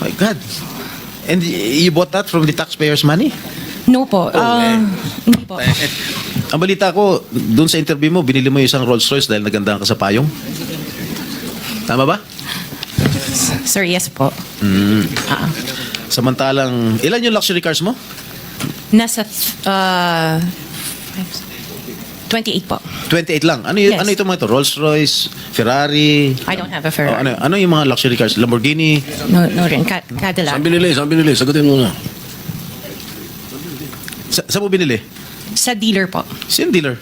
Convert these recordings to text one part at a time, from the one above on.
My God. And you bought that from the taxpayers' money? No po. Hindi po. Ang balita ko, doon sa interview mo, binili mo yung isang Rolls Royce dahil nagandahan ka sa payong. Tama ba? Sir, yes po. Samantalang, ilan yung luxury cars mo? Nasa 28 po. 28 lang. Ano, Yes. ano itong mga ito? Rolls Royce, Ferrari? I don't have a Ferrari. ano yung mga luxury cars? Lamborghini? No rin. Cadillac. Saan binili? Saan binili? Sagutin muna. Saan mo binili? Sa dealer po. Sino dealer?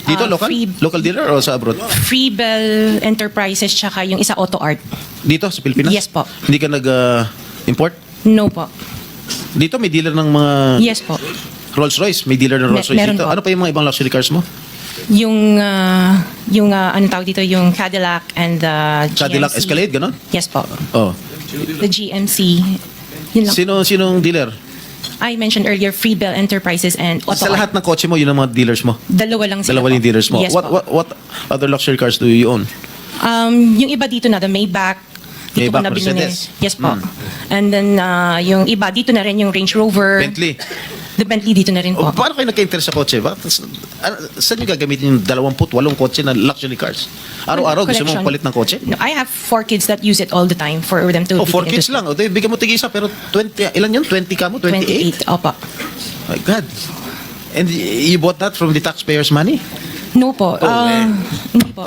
Dito, local? Local dealer o sa abroad? Freebell Enterprises tsaka yung isa Auto Art. Dito, sa Pilipinas? Yes po. Hindi ka nag-import? No po. Dito, may dealer ng mga Yes po. Rolls Royce. May dealer ng Rolls Royce Meron dito. po. Ano pa yung mga ibang luxury cars mo? Yung ano tawag dito, yung Cadillac and the GMC. Cadillac Escalade, ganon? Yes po. Oh. The GMC. Yun lang. Sinong dealer? I mentioned earlier Freebell Enterprises and Auto Sa lahat Art. ng kotse mo, yun ang mga dealers mo? Dalawa lang sila Dalawa po. yung dealers mo. Yes what, po. what other luxury cars do you own? Yung iba dito na, the Maybach. Dito Maybach, ko na binili. Mercedes. Yes po. And then, yung iba, dito na rin yung Range Rover. Bentley. The Bentley dito na rin po. O, paano kayo nagka-interest sa kotse? Saan nyo gagamitin yung 28 kotse na luxury cars? Araw-araw gusto mong Collection. palit ng kotse? No, I have 4 kids that use it all the time for them to... Oh, 4 be kids lang. O, bigyan mo tig-isa, pero 20, ilan yun? 20 ka mo? 28? 28, opo. My God. And you bought that from the taxpayers' money? No po. Hindi po.